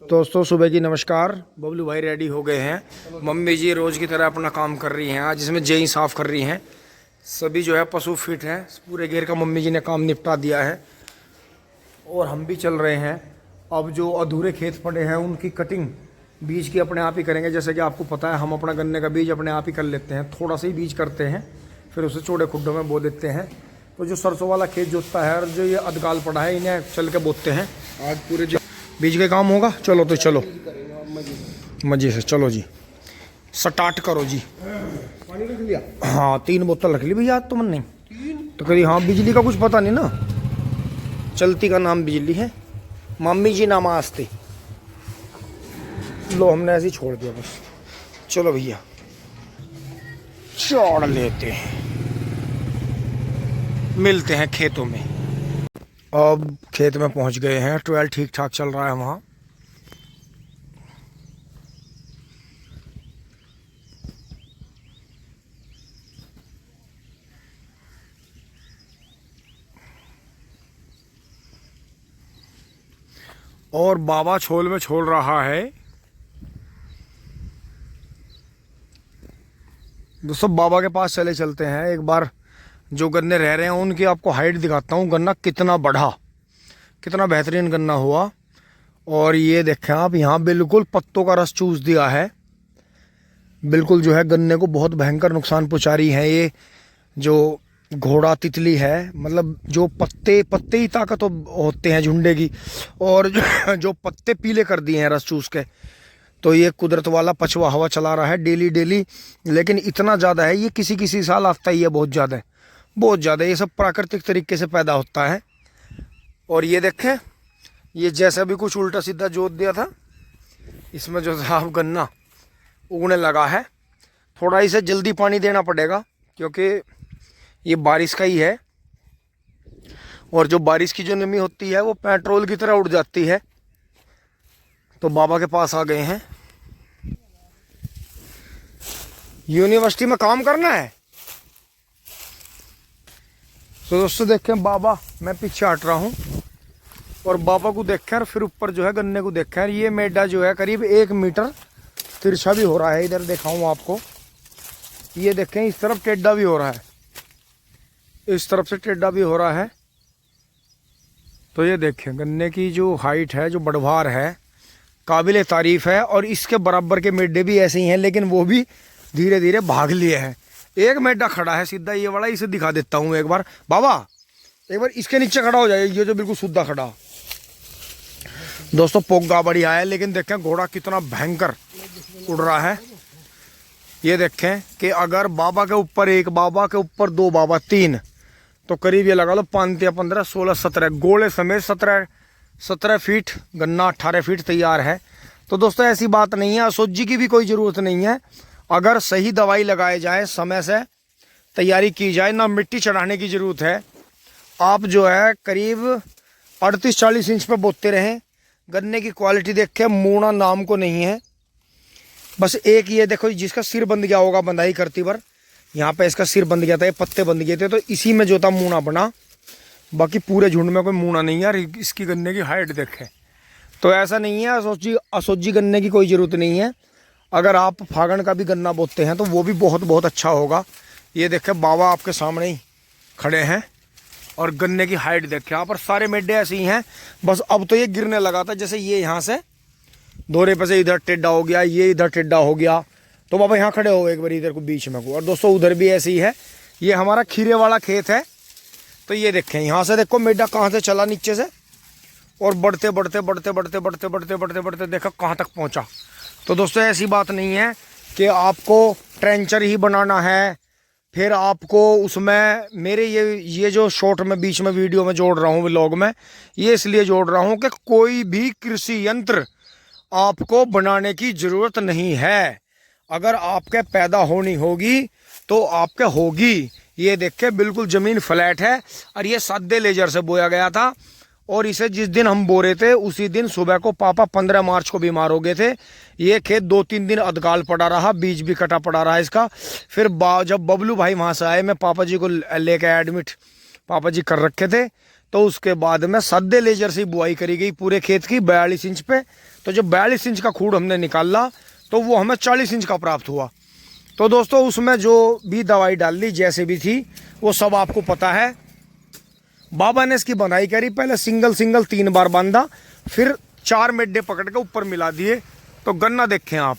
दोस्तों सुबह की नमस्कार। बबलू भाई रेडी हो गए हैं। मम्मी जी रोज़ की तरह अपना काम कर रही हैं। आज इसमें जेई साफ़ कर रही हैं। सभी जो है पशु फिट हैं। पूरे घेर का मम्मी जी ने काम निपटा दिया है और हम भी चल रहे हैं। अब जो अधूरे खेत पड़े हैं उनकी कटिंग बीज की अपने आप ही करेंगे। जैसे कि आपको पता है हम अपना गन्ने का बीज अपने आप ही कर लेते हैं। थोड़ा सा ही बीज करते हैं, फिर उसे चौड़े खुड्डों में बो देते हैं। तो जो सरसों वाला खेत जोतता है और जो ये अधकाल पड़ा है इन्हें चल के बोते हैं। आज पूरे बीज का काम होगा। चलो तो चलो मजे से चलो जी, स्टार्ट करो जी। पानी रख लिया? हाँ 3 बोतल रख ली भैया आज तो मन नहीं तो कभी। हाँ बिजली का कुछ पता नहीं ना, चलती का नाम बिजली है। मम्मी जी नमस्ते। लो हमने ऐसे ही छोड़ दिया बस। चलो भैया चौड़ लेते हैं, मिलते हैं खेतों में। अब खेत में पहुंच गए हैं। 12 ठीक ठाक चल रहा है वहाँ। और बाबा छोल में छोल रहा है। दोस्तों बाबा के पास चले चलते हैं एक बार। जो गन्ने रह रहे हैं उनकी आपको हाइट दिखाता हूँ। गन्ना कितना बढ़ा, कितना बेहतरीन गन्ना हुआ। और ये देखें आप, यहाँ बिल्कुल पत्तों का रस चूस दिया है। बिल्कुल जो है गन्ने को बहुत भयंकर नुकसान पहुँचा रही है ये जो घोड़ा तितली है। मतलब जो पत्ते ही ताकत होते हैं झुंडे की, और जो पत्ते पीले कर दिए हैं रस चूस के। तो ये कुदरत वाला पछवा हवा चला रहा है डेली डेली। लेकिन इतना ज़्यादा है ये, किसी किसी साल आता ही है बहुत ज़्यादा, बहुत ज़्यादा। ये सब प्राकृतिक तरीके से पैदा होता है। और ये देखें, ये जैसा भी कुछ उल्टा सीधा जोत दिया था, इसमें जो था अब गन्ना उगने लगा है। थोड़ा इसे जल्दी पानी देना पड़ेगा क्योंकि ये बारिश का ही है। और जो बारिश की जो नमी होती है वो पेट्रोल की तरह उड़ जाती है। तो बाबा के पास आ गए हैं। यूनिवर्सिटी में काम करना है। तो दोस्तों देखें बाबा, मैं पीछे हट रहा हूँ और बाबा को देखें और फिर ऊपर जो है गन्ने को देखें। ये मेढा जो है करीब 1 मीटर तिरछा भी हो रहा है। इधर दिखाऊं आपको, ये देखें इस तरफ टेढ़ा भी हो रहा है, इस तरफ से टेढ़ा भी हो रहा है। तो ये देखें गन्ने की जो हाइट है, जो बढ़वार है, काबिल तारीफ है। और इसके बराबर के मेढे भी ऐसे ही हैं, लेकिन वो भी धीरे धीरे भाग लिए हैं। एक मेढा खड़ा है सीधा, ये वाला, इसे दिखा देता हूँ एक बार। बाबा एक बार इसके नीचे खड़ा हो जाए, ये जो बिल्कुल सीधा खड़ा। दोस्तों पोगा बढ़िया है, लेकिन देखें घोड़ा कितना भयंकर उड़ रहा है। ये देखें कि अगर बाबा के ऊपर 1, बाबा के ऊपर 2, बाबा 3, तो करीब ये लगा लो 5 या 15, 16, 17 गोले समेत 17 फीट गन्ना, 18 फीट तैयार है। तो दोस्तों ऐसी बात नहीं है, असोजी की भी कोई ज़रूरत नहीं है। अगर सही दवाई लगाए जाए, समय से तैयारी की जाए, ना मिट्टी चढ़ाने की ज़रूरत है। आप जो है करीब 38-40 इंच पर बोते रहें। गन्ने की क्वालिटी देख के मूणा नाम को नहीं है। बस एक ये देखो, जिसका सिर बंद गया होगा बंधाई करती पर, यहाँ पे इसका सिर बंद गया था, ये पत्ते बंद गए थे, तो इसी में जो था मूणा बना। बाकी पूरे झुंड में कोई मूणा नहीं है। यार इसकी गन्ने की हाइट देखें। तो ऐसा नहीं है असोजी गन्ने की कोई ज़रूरत नहीं है। अगर आप फागण का भी गन्ना बोते हैं तो वो भी बहुत बहुत अच्छा होगा। ये देखें बाबा आपके सामने ही खड़े हैं और गन्ने की हाइट देखें। यहाँ पर सारे मेढे ऐसे ही हैं। बस अब तो ये गिरने लगा था, जैसे ये यहाँ से दोहरे पे से इधर टेढ़ा हो गया, ये इधर टेढ़ा हो गया। तो बाबा यहाँ खड़े हो एक बार इधर को बीच में को। और दोस्तों उधर भी ऐसे ही है। ये हमारा खीरे वाला खेत है। तो ये देखें यहाँ से देखो मेढा कहाँ से चला नीचे से, और बढ़ते बढ़ते बढ़ते बढ़ते बढ़ते बढ़ते बढ़ते बढ़ते देखो कहाँ तक पहुँचा। तो दोस्तों ऐसी बात नहीं है कि आपको ट्रेंचर ही बनाना है, फिर आपको उसमें मेरे ये जो शॉर्ट में बीच में वीडियो में जोड़ रहा हूँ, व्लॉग में, ये इसलिए जोड़ रहा हूँ कि कोई भी कृषि यंत्र आपको बनाने की ज़रूरत नहीं है। अगर आपके पैदा होनी होगी तो आपके होगी। ये देख के बिल्कुल ज़मीन फ्लैट है और ये सादे लेजर से बोया गया था। और इसे जिस दिन हम बो रहे थे उसी दिन सुबह को पापा 15 मार्च को बीमार हो गए थे। ये खेत 2-3 दिन अधकाल पड़ा रहा, बीज भी कटा पड़ा रहा इसका। फिर जब बबलू भाई वहाँ से आए, मैं पापा जी को लेके एडमिट पापा जी कर रखे थे, तो उसके बाद में सादे लेजर से बुआई करी गई पूरे खेत की 42 इंच पे। तो जब 42 इंच का खूड़ हमने निकाला तो वो हमें 40 इंच का प्राप्त हुआ। तो दोस्तों उसमें जो भी दवाई डाल ली जैसे भी थी वो सब आपको पता है। बाबा ने इसकी बंधाई करी, पहले सिंगल 3 बार बांधा, फिर 4 मेड्डे पकड़ के ऊपर मिला दिए। तो गन्ना देखें आप,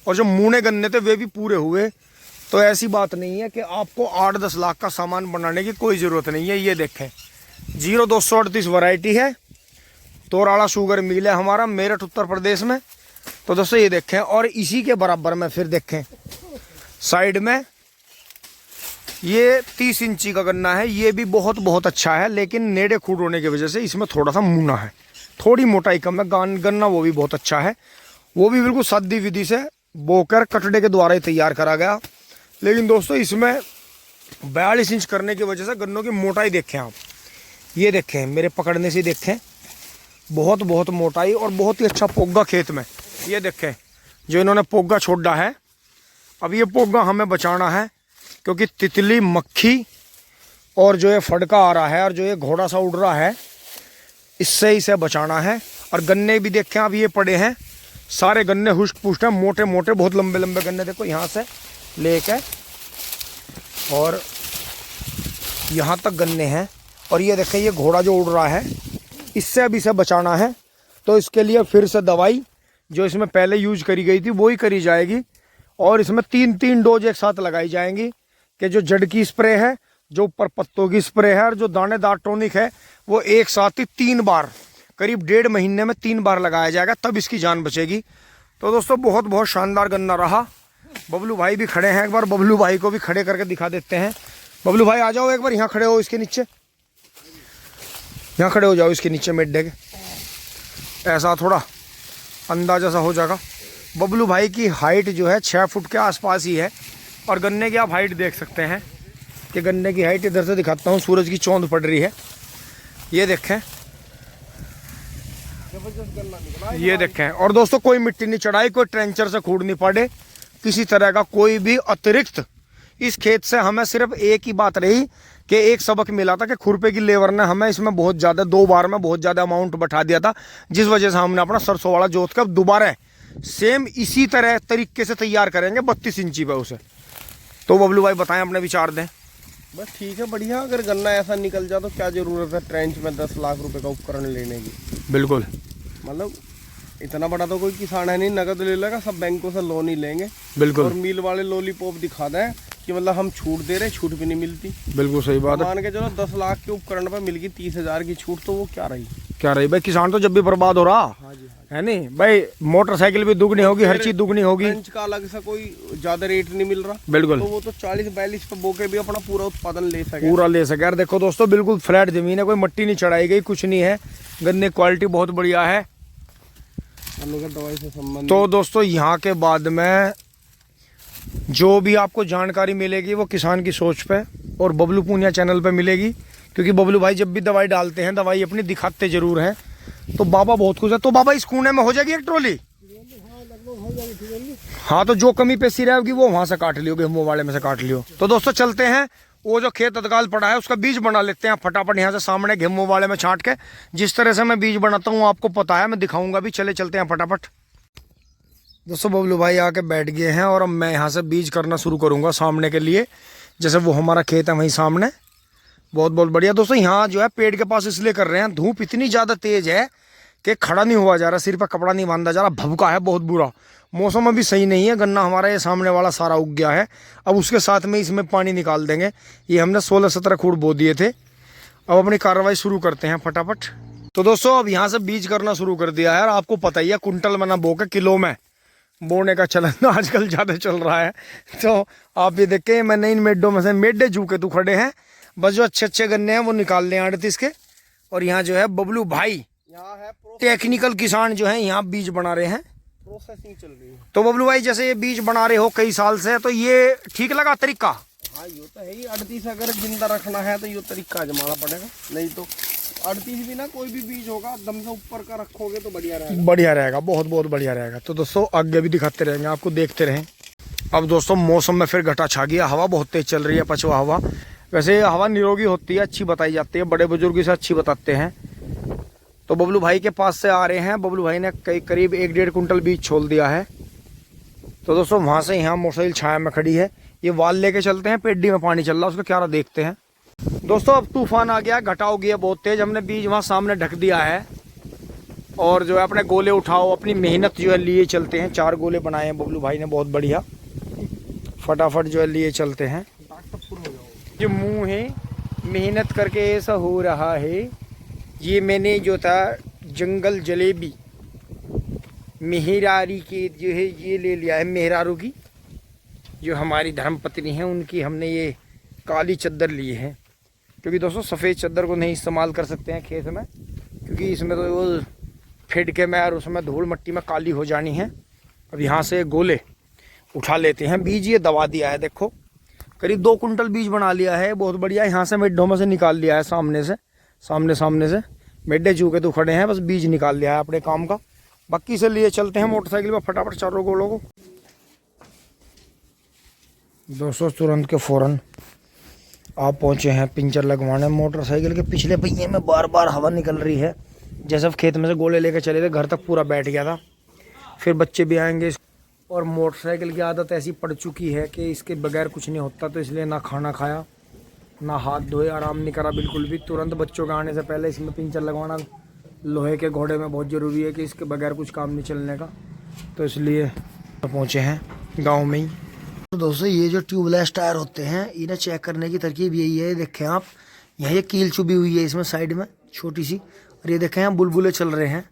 और जो मूने गन्ने थे वे भी पूरे हुए। तो ऐसी बात नहीं है कि आपको 8-10 लाख का सामान बनाने की कोई ज़रूरत नहीं है। ये देखें 0238 वैरायटी है, तोराड़ा शुगर मिल है हमारा मेरठ उत्तर प्रदेश में। तो दोस्तों ये देखें, और इसी के बराबर में फिर देखें साइड में ये 30 इंची का गन्ना है। ये भी बहुत अच्छा है, लेकिन नेड़े खूड़ होने की वजह से इसमें थोड़ा सा मुना है, थोड़ी मोटाई कम है। गन्ना वो भी बहुत अच्छा है, वो भी बिल्कुल सादी विधि से बोकर कटड़े के द्वारा ही तैयार करा गया। लेकिन दोस्तों इसमें 42 इंच करने की वजह से गन्नों की मोटाई देखें आप, ये देखें मेरे पकड़ने से देखें बहुत मोटाई और बहुत ही अच्छा पोग्गा खेत में। ये देखें जो इन्होंने पोग्गा छोड़ा है, अब ये पोग्गा हमें बचाना है क्योंकि तितली, मक्खी और जो ये फड़का आ रहा है और जो ये घोड़ा सा उड़ रहा है, इससे इसे बचाना है। और गन्ने भी देखें अब ये पड़े हैं, सारे गन्ने हुष्ट पुष्ट हैं, मोटे मोटे बहुत लंबे गन्ने। देखो यहाँ से लेके और यहाँ तक गन्ने हैं। और ये देखें ये घोड़ा जो उड़ रहा है, इससे अब इसे बचाना है। तो इसके लिए फिर से दवाई जो इसमें पहले यूज करी गई थी वो ही करी जाएगी। और इसमें 3 डोज एक साथ लगाई जाएंगी कि जो जड़ की स्प्रे है, जो ऊपर पत्तों की स्प्रे है और जो दानेदार टॉनिक है, वो एक साथ ही 3 बार करीब 1.5 महीने में 3 बार लगाया जाएगा, तब इसकी जान बचेगी। तो दोस्तों बहुत शानदार गन्ना रहा। बबलू भाई भी खड़े हैं, एक बार बबलू भाई को भी खड़े करके दिखा देते हैं। बबलू भाई आ जाओ एक बार, यहाँ खड़े हो इसके नीचे, यहाँ खड़े हो जाओ इसके नीचे मिड-डे के, ऐसा थोड़ा अंदाजा सा हो जाएगा। बबलू भाई की हाइट जो है 6 फुट के आसपास ही है। और गन्ने की आप हाइट देख सकते हैं कि गन्ने की हाइट इधर से दिखाता हूँ, सूरज की चौंध पड़ रही है। ये देखें, ये देखें। और दोस्तों कोई मिट्टी नहीं चढ़ाई, कोई ट्रेंचर से खूड़ नहीं पड़े, किसी तरह का कोई भी अतिरिक्त। इस खेत से हमें सिर्फ एक ही बात रही कि एक सबक मिला था कि खुरपे की लेबर ने हमें इसमें बहुत ज़्यादा 2 बार में बहुत ज़्यादा अमाउंट बैठा दिया था, जिस वजह से हमने अपना सरसों वाला जोत का दोबारा सेम इसी तरह तरीके से तैयार करेंगे 32 इंची पे उसे। तो बबलू भाई बताएं, अपने विचार दें। बस ठीक है, बढ़िया। अगर गन्ना ऐसा निकल जाए तो क्या जरूरत है ट्रेंच में 10 लाख रुपए का उपकरण लेने की। बिल्कुल, मतलब इतना बड़ा तो कोई किसान है नहीं, नगद ले लेगा, सब बैंकों से लोन ही लेंगे। बिल्कुल। और मिल वाले लॉलीपॉप दिखा दें कि मतलब हम छूट दे रहे, छूट भी नहीं मिलती। बिल्कुल सही बात है। मान के चलो 10 लाख के उपकरण पर मिल गई 30,000 की छूट, तो वो क्या रही भाई। किसान तो जब भी बर्बाद हो रहा है नहीं भाई, मोटरसाइकिल भी दुगनी होगी, हर चीज दुगनी होगी। ट्रेंच का अलग से कोई ज्यादा रेट नहीं मिल रहा। बिल्कुल। तो वो तो 40-42 पे बोके भी अपना पूरा उत्पादन ले सके। यार देखो दोस्तों, बिल्कुल फ्लैट जमीन है, कोई मट्टी नहीं चढ़ाई गई, कुछ नहीं है। गन्ने क्वालिटी बहुत बढ़िया है। दवाई से संबंधित तो दोस्तों यहाँ के बाद में जो भी आपको जानकारी मिलेगी वो किसान की सोच पे और बबलू पूनिया चैनल पे मिलेगी, क्योंकि बबलू भाई जब भी दवाई डालते हैं दवाई अपनी दिखाते जरूर हैं। तो बाबा बहुत खुश है। तो बाबा इस कूने में हो जाएगी एक ट्रॉली? हाँ, तो जो कमी पेशी रहेगी वो वहां से काट लियो, गेहूं वाले में से काट लियो। तो दोस्तों चलते हैं, वो जो खेत अदगाल पड़ा है उसका बीज बना लेते हैं फटाफट यहाँ से सामने गेहूं वाले में छांट के। जिस तरह से मैं बीज बनाता हूँ आपको पता है, मैं दिखाऊंगा भी। चलते हैं फटाफट। दोस्तों बबलू भाई आके बैठ गए हैं और अब मैं यहाँ से बीज करना शुरू करूँगा सामने के लिए। जैसे वो हमारा खेत है वहीं सामने, बहुत बढ़िया। दोस्तों यहाँ जो है पेड़ के पास इसलिए कर रहे हैं, धूप इतनी ज़्यादा तेज है कि खड़ा नहीं हुआ जा रहा, सिर पर कपड़ा नहीं बांधा जा रहा, भभका है बहुत बुरा। मौसम अभी सही नहीं है। गन्ना हमारा ये सामने वाला सारा उग गया है। अब उसके साथ में इसमें पानी निकाल देंगे। ये हमने 16-17 खूड़ बो दिए थे। अब अपनी कार्रवाई शुरू करते हैं फटाफट। तो दोस्तों अब यहाँ से बीज करना शुरू कर दिया है। और आपको पता ही है कुंटल में ना बो के किलो में बोने का चलन आजकल ज़्यादा चल रहा है। तो आप ये देखें, मैंने इन मेड्डों में से मेड्डे झूके तो खड़े हैं, बस जो अच्छे गन्ने हैं वो निकाल लें 38 के। और यहाँ जो है बबलू भाई यहाँ है टेक्निकल किसान जो है यहाँ बीज बना रहे हैं, प्रोसेसिंग चल रही है। तो बबलू भाई जैसे ये बीज बना रहे हो कई साल से, तो ये ठीक लगा तरीका? हाँ, ये तो है ही। 38 अगर जिंदा रखना है तो ये तरीका आजमाना पड़ेगा, नहीं तो 38 भी ना कोई भी बीज होगा दम से ऊपर का रखोगे तो बढ़िया रहेगा, बहुत बढ़िया रहेगा। तो दोस्तों आगे भी दिखाते रहेंगे आपको, देखते रहें। अब दोस्तों मौसम में फिर घटा छा गया, हवा बहुत तेज चल रही है, पछवा हवा। वैसे हवा निरोगी होती है, अच्छी बताई जाती है, बड़े बुजुर्ग इसे अच्छी बताते हैं। तो बबलू भाई के पास से आ रहे हैं। बबलू भाई ने करीब 1-1.5 कुंटल बीज छोड़ दिया है। तो दोस्तों वहाँ से यहाँ मोटरसाइकिल छाया में खड़ी है। ये वाल लेके चलते हैं, पेड्डी में पानी चल रहा है, उसको क्या रहा देखते हैं। दोस्तों अब तूफान आ गया, घटा हो गया बहुत तेज। हमने बीज वहाँ सामने ढक दिया है और जो है अपने गोले उठाओ, अपनी मेहनत जो है लिए चलते हैं। 4 गोले बनाए हैं बबलू भाई ने, बहुत बढ़िया। फटाफट जो है लिए चलते हैं। जो मुँह है मेहनत करके ऐसा हो रहा है। ये मैंने जो था जंगल जलेबी मेहरारी के जो है ये ले लिया है, मेहरारू की जो हमारी धर्मपत्नी है उनकी। हमने ये काली चद्दर ली है क्योंकि दोस्तों सफ़ेद चद्दर को नहीं इस्तेमाल कर सकते हैं खेत में, क्योंकि इसमें तो वो फेंट के में और उसमें धूल मिट्टी में काली हो जानी है। अब यहाँ से गोले उठा लेते हैं। बीज ये दबा दिया है, देखो करीब 2 कुंटल बीज बना लिया है, बहुत बढ़िया। यहाँ से मेड्ढों में से निकाल लिया है, सामने से मेड्ढे चूके तो खड़े हैं, बस बीज निकाल लिया है अपने काम का। बाकी से लिए चलते हैं मोटरसाइकिल में फटाफट 4 गोलों को। दोस्तों तुरंत के फ़ौरन आप पहुँचे हैं पिंचर लगवाने। मोटरसाइकिल के पिछले पहिए में बार बार हवा निकल रही है। जैसे खेत में से गोले लेकर चले थे, घर तक पूरा बैठ गया था। फिर बच्चे भी आएंगे और मोटरसाइकिल की आदत ऐसी पड़ चुकी है कि इसके बगैर कुछ नहीं होता। तो इसलिए ना खाना खाया, ना हाथ धोए, आराम नहीं करा बिल्कुल भी। तुरंत बच्चों के आने से पहले इसमें पिंचर लगवाना लोहे के घोड़े में बहुत ज़रूरी है कि इसके बगैर कुछ काम नहीं चलने का। तो इसलिए पहुँचे हैं गाँव में ही। तो दोस्तों ये जो ट्यूबलेस टायर होते हैं इन्हें चेक करने की तरकीब यही है। देखें आप, यहाँ ये कील चुभी हुई है इसमें साइड में छोटी सी, और ये देखें यहाँ बुलबुले चल रहे हैं।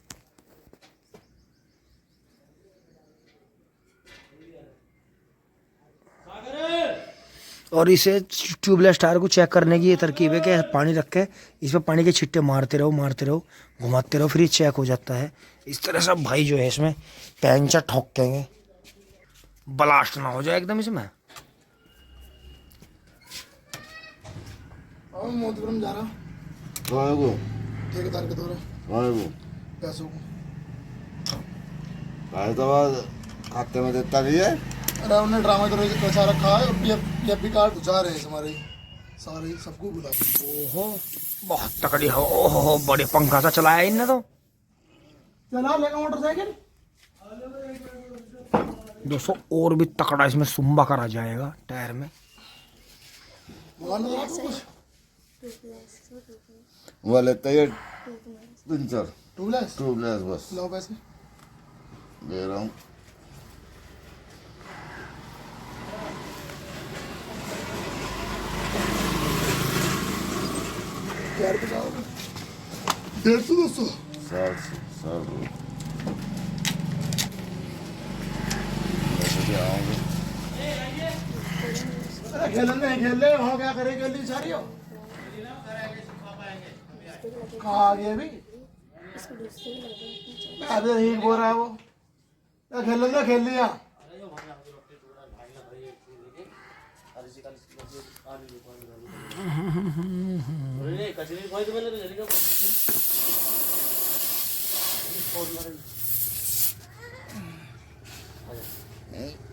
और इसे ट्यूबलेस टायर को चेक करने की ये तरकीब है कि पानी रख के इसमें पानी के छिट्टे मारते रहो, घुमाते रहो, फिर ये चेक हो जाता है। इस तरह से भाई जो है इसमें पैंचर ठोकेंगे, ब्लास्ट ना हो जाए एकदम इसमें। मोतीपुरम जा रहा ठेकेदार के द्वारा पैसों को खाते में देता नहीं है। अरे उन्हें ड्रामा तो पैसा रखा है और पीएफ कार्ड बुझा रहे हैं हमारे सारे सबको बुला। ओहो बहुत तकड़ी हो। ओहो बड़े पंखा सा चलाया इनने तो। चला लेगा मोटरसाइकिल दोस्तों और भी तकड़ा इसमें सुम्बा करा जाएगा टायर में। वो लेता है पिंचर ट्यूबलेस बस। लो पैसे दे रहा हूँ। क्या रुपये जाओगे? 150-200 अरे खेल ले वहाँ क्या करे जल्दी सारी हो खा गए भी अरे ही बोल रहा है वो खेल लिया।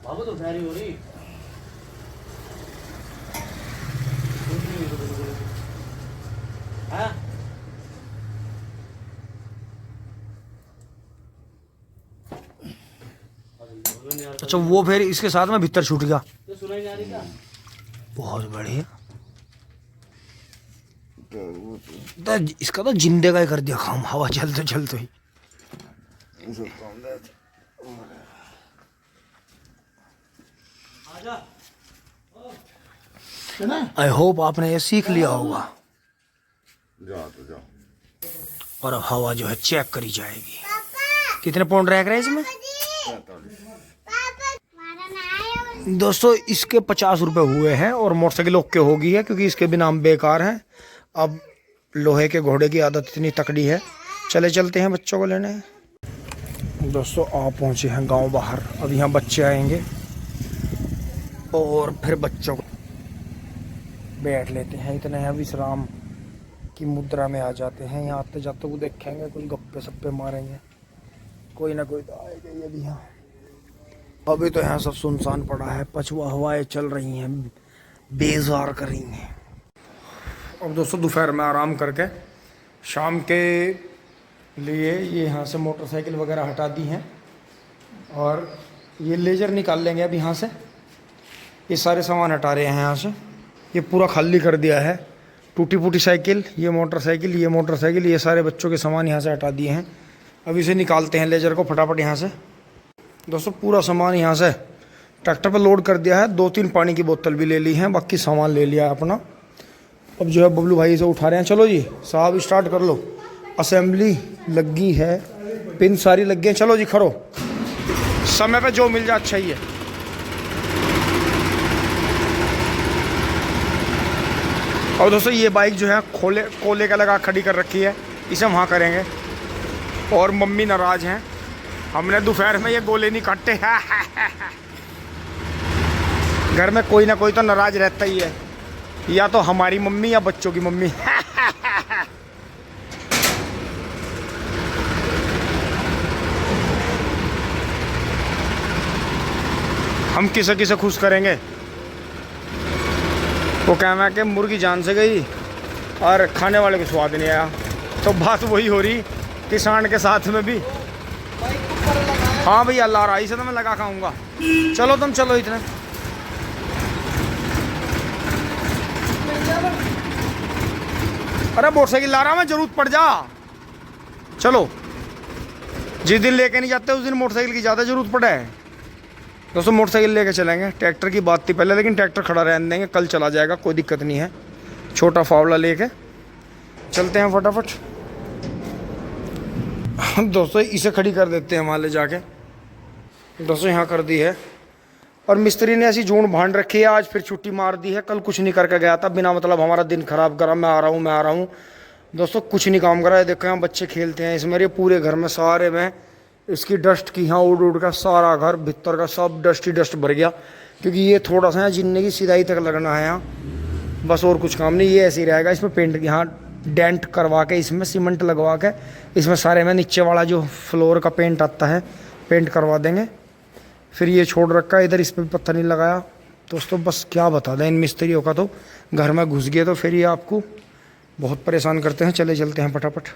बाबू तो फैरी हो रही हाँ? अच्छा वो फिर इसके साथ में भीतर छूट गया। तो सुनाई नहीं आ रही था। बहुत बढ़िया। तो इसका तो जिंदे का ही कर दिया काम, हवा चलते ही। आई होप आपने ये सीख लिया होगा। और अब हवा जो है चेक करी जाएगी। कितने पाउंड रह गए इसमें? दोस्तों इसके 50 रुपए हुए हैं और मोटरसाइकिल ओके हो गई है क्योंकि इसके भी नाम बेकार हैं। अब लोहे के घोड़े की आदत इतनी तकड़ी है। चलते हैं बच्चों को लेने। दोस्तों आप पहुंचे हैं गांव बाहर। अब यहाँ बच्चे आएंगे और फिर बच्चों को बैठ लेते हैं। इतने हैं विश्राम की मुद्रा में आ जाते हैं। यहाँ आते जाते को देखेंगे, कुछ गप्पे सप्पे मारेंगे, कोई ना कोई तो आएगा ये भी। यहाँ अभी तो यहाँ सब सुनसान पड़ा है, पछुआ हवाएं चल रही हैं, बेजार कर रही हैं। अब दोस्तों दोपहर में आराम करके शाम के लिए ये यहाँ से मोटरसाइकिल वगैरह हटा दी हैं और ये लेजर निकाल लेंगे अब यहाँ से। ये सारे सामान हटा रहे हैं यहाँ से। ये पूरा खाली कर दिया है, टूटी फूटी साइकिल, ये मोटरसाइकिल, ये सारे बच्चों के सामान यहाँ से हटा दिए हैं। अब इसे निकालते हैं लेजर को फटाफट यहाँ से। दोस्तों पूरा सामान यहाँ से ट्रैक्टर पर लोड कर दिया है। 2-3 पानी की बोतल भी ले ली हैं, बाकी सामान ले लिया है अपना। अब जो है बबलू भाई इसे उठा रहे हैं। चलो जी साहब स्टार्ट कर लो। असेंबली लगी है, पिन सारी लग गई हैं। चलो जी खड़ो, समय पे जो मिल जाए अच्छा ही है। और दोस्तों ये बाइक जो है कोले का लगा खड़ी कर रखी है, इसे वहाँ करेंगे। और मम्मी नाराज हैं, हमने दोपहर में ये गोले नहीं काटे हैं। घर में कोई ना कोई तो नाराज रहता ही है, या तो हमारी मम्मी या बच्चों की मम्मी। हम किसे किसे खुश करेंगे। वो कहना है कि मुर्गी जान से गई और खाने वाले को स्वाद नहीं आया। तो बात वही हो रही किसान के साथ में भी। हाँ भैया अल्लाह राही से तो मैं लगा खाऊंगा। चलो तुम चलो इतने। अरे मोटरसाइकिल ला रहा मैं, जरूरत पड़ जा। चलो, जिस दिन लेके नहीं जाते उस दिन मोटरसाइकिल की ज़्यादा ज़रूरत पड़े। दोस्तों मोटरसाइकिल लेके चलेंगे। ट्रैक्टर की बात थी पहले, लेकिन ट्रैक्टर खड़ा रहने देंगे, कल चला जाएगा, कोई दिक्कत नहीं है। छोटा फावड़ा लेके चलते हैं फटाफट। दोस्तों इसे खड़ी कर देते हैं वहाँ ले जाके। दोस्तों यहाँ कर दी है और मिस्त्री ने ऐसी जून भांड रखी है, आज फिर छुट्टी मार दी है। कल कुछ नहीं करके गया था, बिना मतलब हमारा दिन खराब करा। मैं आ रहा हूँ। दोस्तों कुछ नहीं काम करा है। देखो यहाँ बच्चे खेलते हैं इसमें। ये पूरे घर में सारे में इसकी डस्ट की यहाँ उड़ का सारा घर भीतर का सब डस्ट ही डस्ट भर गया। क्योंकि ये थोड़ा सा जिन्ने की सिधाई तक लगना है यहाँ, बस और कुछ काम नहीं। ये ऐसे ही रहेगा। इसमें पेंट यहाँ डेंट करवा के, इसमें सीमेंट लगवा के, इसमें सारे में नीचे वाला जो फ्लोर का पेंट आता है पेंट करवा देंगे। फिर ये छोड़ रखा है इधर, इस पर भी पत्थर नहीं लगाया। दोस्तों बस क्या बता दें इन मिस्त्रियों का, तो घर में घुस गए तो फिर ये आपको बहुत परेशान करते हैं। चले चलते हैं फटाफट।